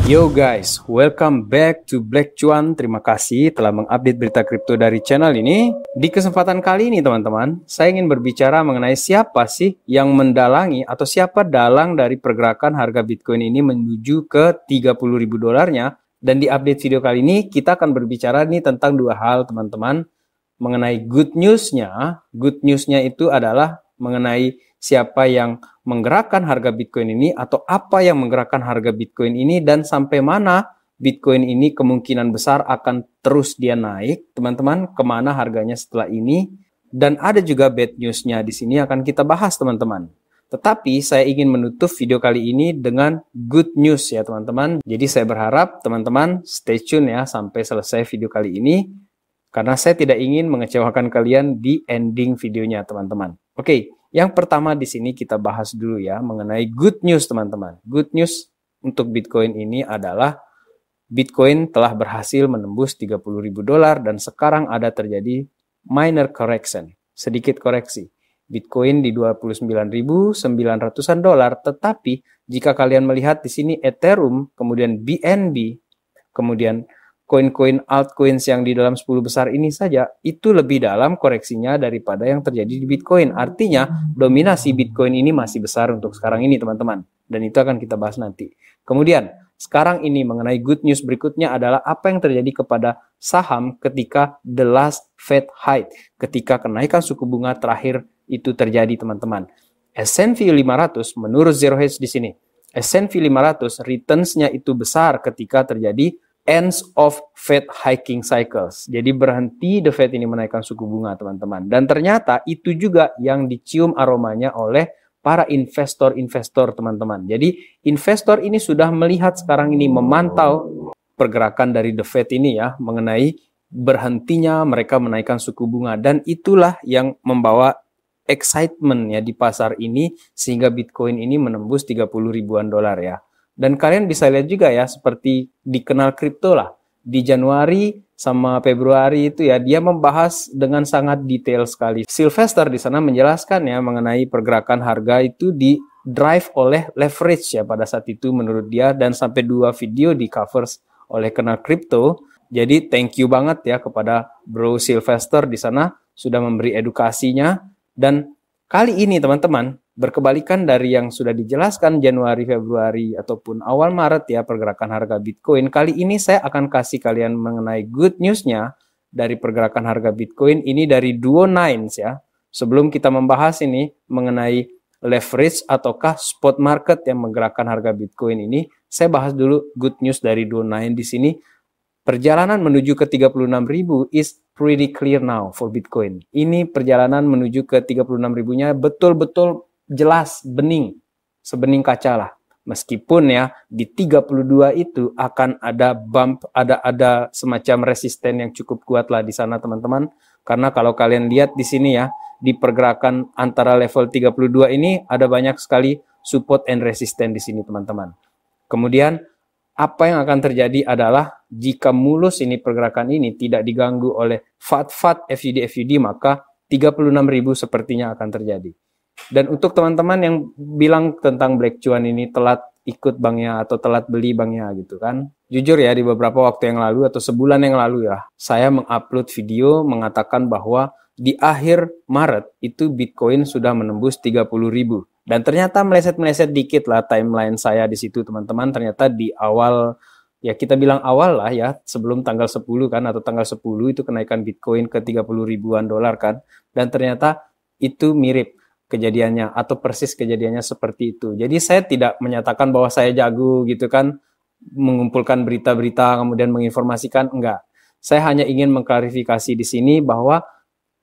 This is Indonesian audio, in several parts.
Yo guys, welcome back to Black Cuan. Terima kasih telah mengupdate berita kripto dari channel ini. Di kesempatan kali ini teman-teman, saya ingin berbicara mengenai siapa sih yang mendalangi atau siapa dalang dari pergerakan harga Bitcoin ini menuju ke 30.000 dolarnya. Dan di update video kali ini kita akan berbicara nih tentang dua hal teman-teman. Mengenai good news-nya. Good news-nya itu adalah mengenai siapa yang menggerakkan harga Bitcoin ini atau apa yang menggerakkan harga Bitcoin ini dan sampai mana Bitcoin ini kemungkinan besar akan terus dia naik, teman-teman, kemana harganya setelah ini. Dan ada juga bad news-nya di sini akan kita bahas, teman-teman. Tetapi saya ingin menutup video kali ini dengan good news ya, teman-teman. Jadi saya berharap teman-teman stay tune ya sampai selesai video kali ini. Karena saya tidak ingin mengecewakan kalian di ending videonya, teman-teman. Oke, yang pertama di sini kita bahas dulu ya mengenai good news, teman-teman. Good news untuk Bitcoin ini adalah Bitcoin telah berhasil menembus 30.000 dolar dan sekarang ada terjadi minor correction, sedikit koreksi. Bitcoin di 29.900-an dolar, tetapi jika kalian melihat di sini Ethereum, kemudian BNB, kemudian koin-koin altcoins yang di dalam 10 besar ini saja, itu lebih dalam koreksinya daripada yang terjadi di Bitcoin. Artinya, dominasi Bitcoin ini masih besar untuk sekarang ini, teman-teman. Dan itu akan kita bahas nanti. Kemudian, sekarang ini mengenai good news berikutnya adalah apa yang terjadi kepada saham ketika the last Fed hike, ketika kenaikan suku bunga terakhir itu terjadi, teman-teman. S&P 500 menurut Zero Hedge di sini. S&P 500 returns-nya itu besar ketika terjadi ends of Fed hiking cycles. Jadi berhenti the Fed ini menaikkan suku bunga, teman-teman. Dan ternyata itu juga yang dicium aromanya oleh para investor-investor, teman-teman. Jadi investor ini sudah melihat sekarang ini memantau pergerakan dari the Fed ini ya, mengenai berhentinya mereka menaikkan suku bunga. Dan itulah yang membawa excitement ya di pasar ini sehingga Bitcoin ini menembus 30 ribuan dolar ya. Dan kalian bisa lihat juga ya, seperti di Kenal Kripto lah. Di Januari sama Februari itu ya, dia membahas dengan sangat detail sekali. Sylvester di sana menjelaskan ya mengenai pergerakan harga itu di drive oleh leverage ya pada saat itu menurut dia. Dan sampai 2 video di covers oleh Kenal Kripto. Jadi thank you banget ya kepada Bro Sylvester di sana sudah memberi edukasinya. Dan kali ini teman-teman, berkebalikan dari yang sudah dijelaskan Januari, Februari, ataupun awal Maret ya pergerakan harga Bitcoin. Kali ini saya akan kasih kalian mengenai good news-nya dari pergerakan harga Bitcoin ini dari Duo Nines ya. Sebelum kita membahas ini mengenai leverage ataukah spot market yang menggerakkan harga Bitcoin ini, saya bahas dulu good news dari Duo Nines di sini. Perjalanan menuju ke 36.000 is pretty clear now for Bitcoin. Ini perjalanan menuju ke 36.000-nya betul-betul jelas, bening, sebening kaca lah. Meskipun ya di 32 itu akan ada bump, ada semacam resisten yang cukup kuat lah di sana, teman-teman. Karena kalau kalian lihat di sini ya, di pergerakan antara level 32 ini ada banyak sekali support and resisten di sini, teman-teman. Kemudian apa yang akan terjadi adalah jika mulus ini pergerakan ini tidak diganggu oleh FUD FUD, maka 36.000 sepertinya akan terjadi. Dan untuk teman-teman yang bilang tentang Black Cuan ini telat ikut banknya atau telat beli banknya gitu kan. Jujur ya, di beberapa waktu yang lalu atau sebulan yang lalu ya, saya mengupload video mengatakan bahwa di akhir Maret itu Bitcoin sudah menembus 30.000. Dan ternyata meleset-meleset dikit lah timeline saya di situ, teman-teman. Ternyata di awal, ya kita bilang awal lah ya, sebelum tanggal 10 kan, atau tanggal 10 itu kenaikan Bitcoin ke 30 ribuan dolar kan. Dan ternyata itu mirip kejadiannya atau persis kejadiannya seperti itu. Jadi saya tidak menyatakan bahwa saya jago gitu kan, mengumpulkan berita-berita kemudian menginformasikan, enggak. Saya hanya ingin mengklarifikasi di sini bahwa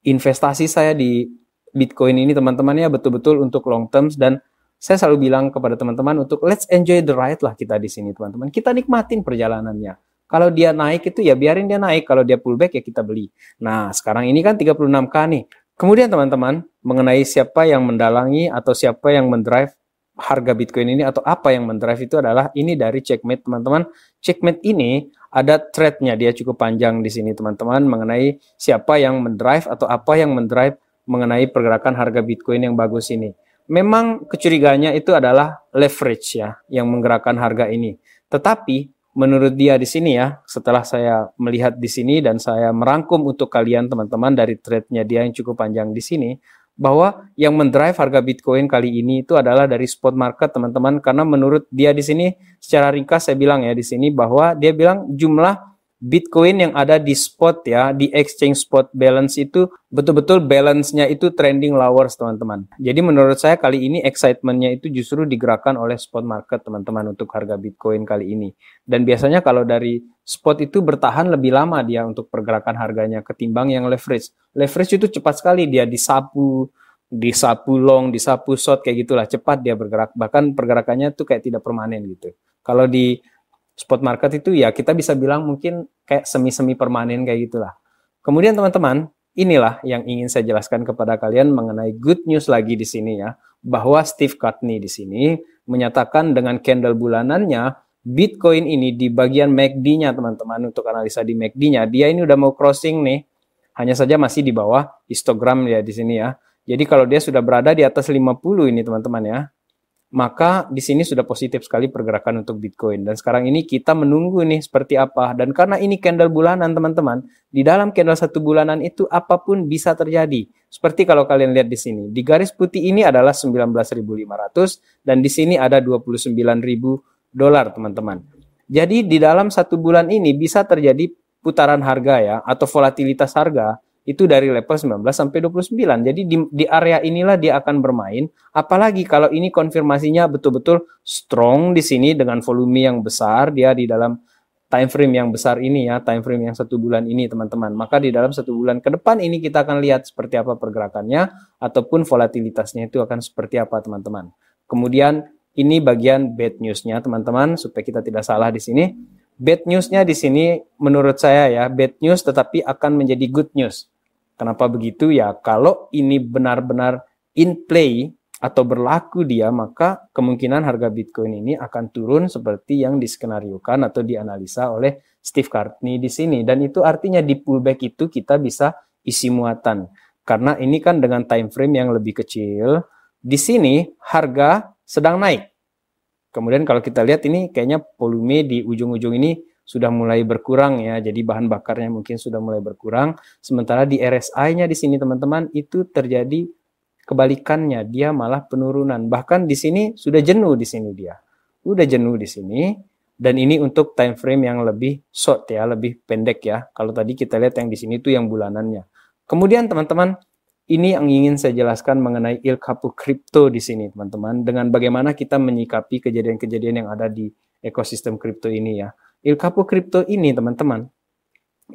investasi saya di Bitcoin ini teman-teman ya betul-betul untuk long term, dan saya selalu bilang kepada teman-teman untuk let's enjoy the ride lah kita di sini, teman-teman. Kita nikmatin perjalanannya. Kalau dia naik itu ya biarin dia naik, kalau dia pullback ya kita beli. Nah, sekarang ini kan 36K nih. Kemudian teman-teman, mengenai siapa yang mendalangi atau siapa yang mendrive harga Bitcoin ini atau apa yang mendrive itu adalah ini dari Checkmate, teman-teman. Checkmate ini ada thread-nya, dia cukup panjang di sini, teman-teman, mengenai siapa yang mendrive atau apa yang mendrive mengenai pergerakan harga Bitcoin yang bagus ini. Memang kecurigaannya itu adalah leverage ya yang menggerakkan harga ini. Tetapi menurut dia di sini ya, setelah saya melihat di sini dan saya merangkum untuk kalian teman-teman dari thread-nya dia yang cukup panjang di sini, bahwa yang mendrive harga Bitcoin kali ini itu adalah dari spot market teman-teman, karena menurut dia di sini secara ringkas saya bilang ya di sini bahwa dia bilang jumlah Bitcoin yang ada di spot ya, di exchange spot balance itu betul-betul balance-nya itu trending lowers teman-teman. Jadi menurut saya kali ini excitement-nya itu justru digerakkan oleh spot market teman-teman untuk harga Bitcoin kali ini. Dan biasanya kalau dari spot itu bertahan lebih lama dia untuk pergerakan harganya ketimbang yang leverage. Leverage itu cepat sekali dia disapu long, disapu short kayak gitulah, cepat dia bergerak. Bahkan pergerakannya tuh kayak tidak permanen gitu. Kalau di spot market itu ya kita bisa bilang mungkin kayak semi-semi permanen kayak gitulah. Kemudian teman-teman, inilah yang ingin saya jelaskan kepada kalian mengenai good news lagi di sini ya, bahwa Steve Kutney di sini menyatakan dengan candle bulanannya Bitcoin ini di bagian MACD-nya teman-teman, untuk analisa di MACD-nya dia ini udah mau crossing nih, hanya saja masih di bawah histogram ya di sini ya. Jadi kalau dia sudah berada di atas 50 ini teman-teman ya, maka di sini sudah positif sekali pergerakan untuk Bitcoin. Dan sekarang ini kita menunggu nih seperti apa. Dan karena ini candle bulanan teman-teman, di dalam candle 1 bulanan itu apapun bisa terjadi. Seperti kalau kalian lihat di sini, di garis putih ini adalah 19.500 dan di sini ada 29.000 dolar teman-teman. Jadi di dalam 1 bulan ini bisa terjadi putaran harga ya, atau volatilitas harga itu dari level 19 sampai 29. Jadi di area inilah dia akan bermain. Apalagi kalau ini konfirmasinya betul-betul strong di sini dengan volume yang besar, dia di dalam time frame yang besar ini ya, time frame yang 1 bulan ini teman-teman. Maka di dalam 1 bulan ke depan ini kita akan lihat seperti apa pergerakannya ataupun volatilitasnya itu akan seperti apa teman-teman. Kemudian ini bagian bad news-nya teman-teman, supaya kita tidak salah di sini. Bad news-nya di sini menurut saya ya, bad news tetapi akan menjadi good news. Kenapa begitu ya? Kalau ini benar-benar in play atau berlaku dia, maka kemungkinan harga Bitcoin ini akan turun seperti yang diskenariokan atau dianalisa oleh Steve Kutney di sini. Dan itu artinya di pullback itu kita bisa isi muatan. Karena ini kan dengan time frame yang lebih kecil, di sini harga sedang naik. Kemudian kalau kita lihat ini kayaknya volume di ujung-ujung ini sudah mulai berkurang ya, jadi bahan bakarnya mungkin sudah mulai berkurang. Sementara di RSI-nya di sini teman-teman itu terjadi kebalikannya, dia malah penurunan. Bahkan di sini sudah jenuh di sini dia, udah jenuh di sini. Dan ini untuk time frame yang lebih short ya, lebih pendek ya. Kalau tadi kita lihat yang di sini tuh yang bulanannya. Kemudian teman-teman, ini yang ingin saya jelaskan mengenai Il Capo Crypto di sini teman-teman, dengan bagaimana kita menyikapi kejadian-kejadian yang ada di ekosistem kripto ini ya. Il Capo Crypto ini teman-teman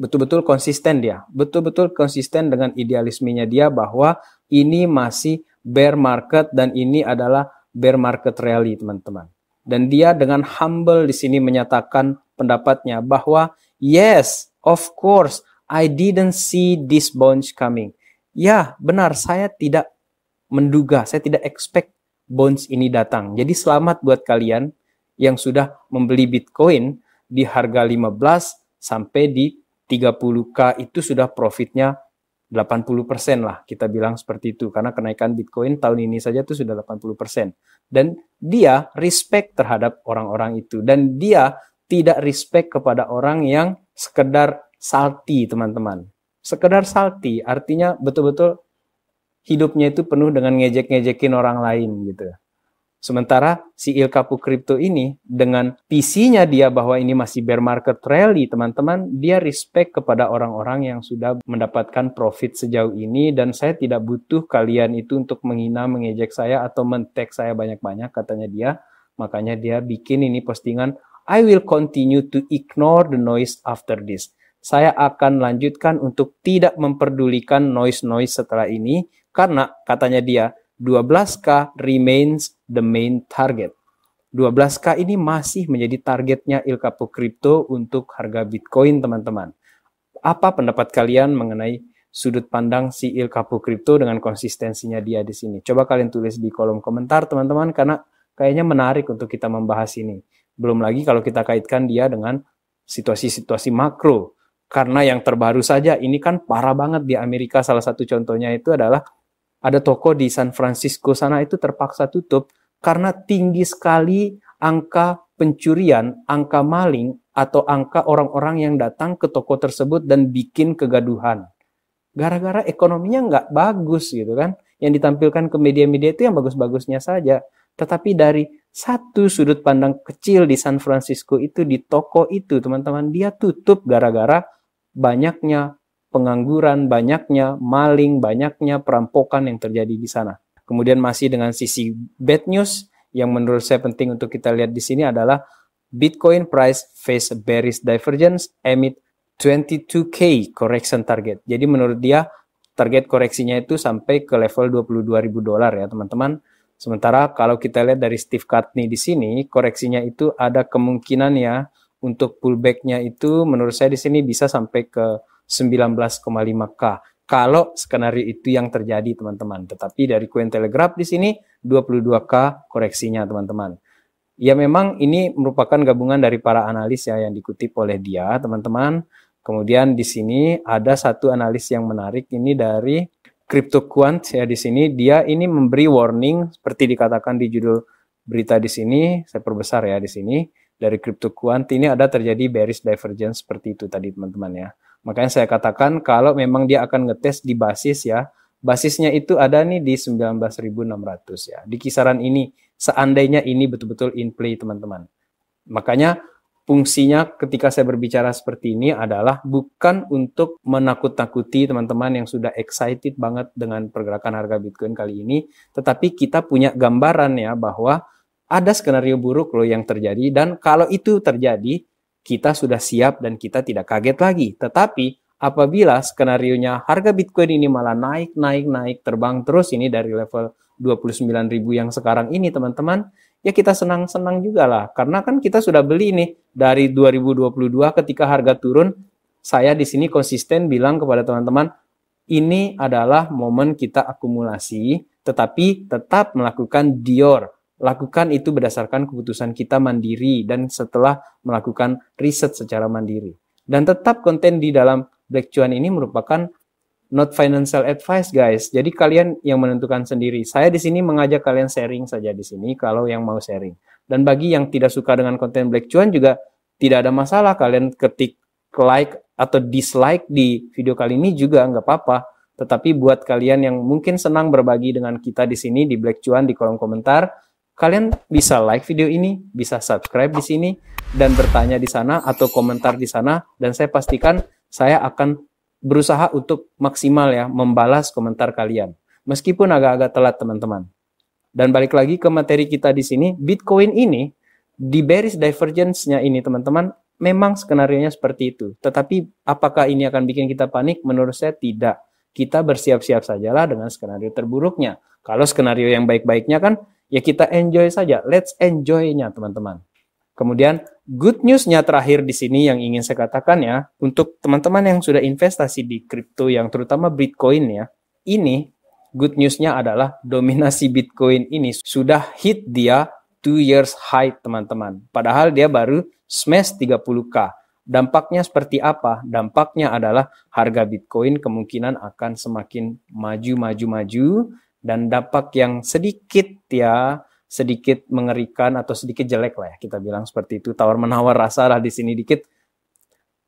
betul-betul konsisten dia, betul-betul konsisten dengan idealismenya dia bahwa ini masih bear market dan ini adalah bear market rally teman-teman. Dan dia dengan humble di sini menyatakan pendapatnya bahwa yes, of course, I didn't see this bounce coming. Ya, benar, saya tidak menduga, saya tidak expect bounce ini datang. Jadi selamat buat kalian yang sudah membeli Bitcoin di harga 15 sampai di 30K itu sudah profitnya 80% lah, kita bilang seperti itu. Karena kenaikan Bitcoin tahun ini saja itu sudah 80%. Dan dia respect terhadap orang-orang itu. Dan dia tidak respect kepada orang yang sekedar salty, teman-teman. Sekedar salty, artinya betul-betul hidupnya itu penuh dengan ngejek-ngejekin orang lain gitu. Sementara si Il Capo Crypto ini dengan PC-nya dia bahwa ini masih bear market rally teman-teman, dia respect kepada orang-orang yang sudah mendapatkan profit sejauh ini. Dan saya tidak butuh kalian itu untuk menghina, mengejek saya atau men-tag saya banyak-banyak, katanya dia. Makanya dia bikin ini postingan, I will continue to ignore the noise after this. Saya akan lanjutkan untuk tidak memperdulikan noise-noise setelah ini, karena katanya dia 12K remains the main target. 12K ini masih menjadi targetnya Il Capo Crypto untuk harga Bitcoin teman-teman. Apa pendapat kalian mengenai sudut pandang si Il Capo Crypto dengan konsistensinya dia di sini? Coba kalian tulis di kolom komentar teman-teman, karena kayaknya menarik untuk kita membahas ini. Belum lagi kalau kita kaitkan dia dengan situasi-situasi makro. Karena yang terbaru saja ini kan parah banget di Amerika. Salah satu contohnya itu adalah ada toko di San Francisco sana itu terpaksa tutup karena tinggi sekali angka pencurian, angka maling, atau angka orang-orang yang datang ke toko tersebut dan bikin kegaduhan. Gara-gara ekonominya nggak bagus gitu kan. Yang ditampilkan ke media-media itu yang bagus-bagusnya saja. Tetapi dari satu sudut pandang kecil di San Francisco itu, di toko itu teman-teman, dia tutup gara-gara banyaknya pengangguran, banyaknya maling, banyaknya perampokan yang terjadi di sana. Kemudian masih dengan sisi bad news, yang menurut saya penting untuk kita lihat di sini adalah Bitcoin price face bearish divergence amid 22K correction target. Jadi menurut dia target koreksinya itu sampai ke level $22.000 ya teman-teman. Sementara kalau kita lihat dari Steve Kutney di sini, koreksinya itu ada kemungkinan ya untuk pullback-nya itu menurut saya di sini bisa sampai ke 19,5K. Kalau skenario itu yang terjadi teman-teman. Tetapi dari Cointelegraph di sini 22K koreksinya teman-teman. Ya memang ini merupakan gabungan dari para analis ya yang dikutip oleh dia teman-teman. Kemudian di sini ada satu analis yang menarik ini dari CryptoQuant ya di sini. Dia ini memberi warning seperti dikatakan di judul berita di sini. Saya perbesar ya di sini. Dari CryptoQuant ini ada terjadi bearish divergence seperti itu tadi teman-teman ya. Makanya saya katakan kalau memang dia akan ngetes di basis ya, basisnya itu ada nih di 19.600 ya. Di kisaran ini, seandainya ini betul-betul in play teman-teman. Makanya fungsinya ketika saya berbicara seperti ini adalah bukan untuk menakut-nakuti teman-teman yang sudah excited banget dengan pergerakan harga Bitcoin kali ini, tetapi kita punya gambaran ya bahwa ada skenario buruk loh yang terjadi, dan kalau itu terjadi, kita sudah siap dan kita tidak kaget lagi. Tetapi apabila skenarionya harga Bitcoin ini malah naik, terbang terus ini dari level 29.000 yang sekarang ini teman-teman, ya kita senang-senang juga lah. Karena kan kita sudah beli nih dari 2022 ketika harga turun, saya di sini konsisten bilang kepada teman-teman, ini adalah momen kita akumulasi, tetapi tetap melakukan Dior. Lakukan itu berdasarkan keputusan kita mandiri dan setelah melakukan riset secara mandiri. Dan tetap konten di dalam Black Cuan ini merupakan not financial advice guys. Jadi kalian yang menentukan sendiri. Saya di sini mengajak kalian sharing saja di sini kalau yang mau sharing. Dan bagi yang tidak suka dengan konten Black Cuan juga tidak ada masalah. Kalian ketik like atau dislike di video kali ini juga nggak apa-apa. Tetapi buat kalian yang mungkin senang berbagi dengan kita di sini di Black Cuan di kolom komentar, kalian bisa like video ini, bisa subscribe di sini, dan bertanya di sana atau komentar di sana. Dan saya pastikan saya akan berusaha untuk maksimal ya membalas komentar kalian. Meskipun agak-agak telat teman-teman. Dan balik lagi ke materi kita di sini, Bitcoin ini, di bearish divergence-nya ini teman-teman, memang skenario-nya seperti itu. Tetapi apakah ini akan bikin kita panik? Menurut saya tidak. Kita bersiap-siap sajalah dengan skenario terburuknya. Kalau skenario yang baik-baiknya kan, ya kita enjoy saja. Let's enjoy-nya teman-teman. Kemudian good news-nya terakhir di sini yang ingin saya katakan ya, untuk teman-teman yang sudah investasi di kripto yang terutama Bitcoin ya, ini good news-nya adalah dominasi Bitcoin ini sudah hit dia 2 years high teman-teman. Padahal dia baru smash 30K. Dampaknya seperti apa? Dampaknya adalah harga Bitcoin kemungkinan akan semakin maju, dan dampak yang sedikit ya, sedikit mengerikan atau sedikit jelek lah ya, kita bilang seperti itu, tawar-menawar rasa lah di sini dikit.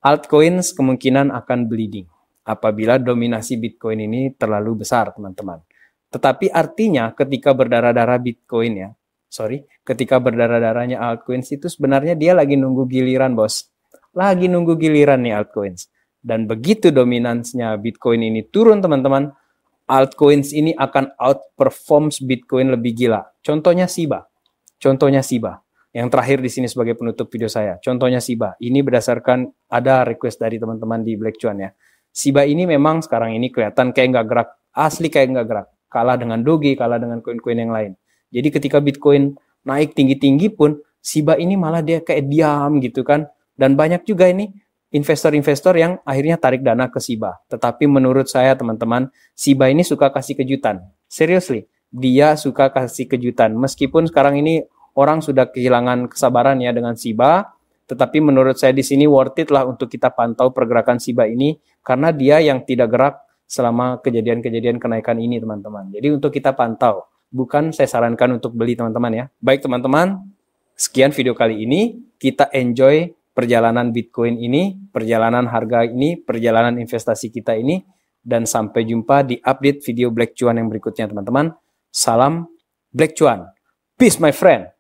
Altcoins kemungkinan akan bleeding apabila dominasi Bitcoin ini terlalu besar teman-teman. Tetapi artinya ketika berdarah-darah Bitcoin ya, ketika berdarah-darahnya altcoins itu sebenarnya dia lagi nunggu giliran bos. Lagi nunggu giliran nih altcoins. Dan begitu dominansnya Bitcoin ini turun teman-teman, altcoins ini akan outperform Bitcoin lebih gila. Contohnya Shiba. Yang terakhir di sini sebagai penutup video saya. Contohnya Shiba. Ini berdasarkan ada request dari teman-teman di Black Cuan ya. Shiba ini memang sekarang ini kelihatan kayak nggak gerak. Asli kayak nggak gerak. Kalah dengan Doge, kalah dengan koin-koin yang lain. Jadi ketika Bitcoin naik tinggi-tinggi pun, Shiba ini malah dia kayak diam gitu kan. Dan banyak juga ini investor-investor yang akhirnya tarik dana ke Shiba. Tetapi menurut saya teman-teman, Shiba ini suka kasih kejutan. Seriously, dia suka kasih kejutan. Meskipun sekarang ini orang sudah kehilangan kesabaran ya dengan Shiba, tetapi menurut saya di sini worth it lah untuk kita pantau pergerakan Shiba ini karena dia yang tidak gerak selama kejadian-kejadian kenaikan ini teman-teman. Jadi untuk kita pantau, bukan saya sarankan untuk beli teman-teman ya. Baik teman-teman, Sekian video kali ini, kita enjoy perjalanan Bitcoin ini, perjalanan harga ini, perjalanan investasi kita ini, dan sampai jumpa di update video Black Cuan yang berikutnya teman-teman. Salam Black Cuan. Peace my friend.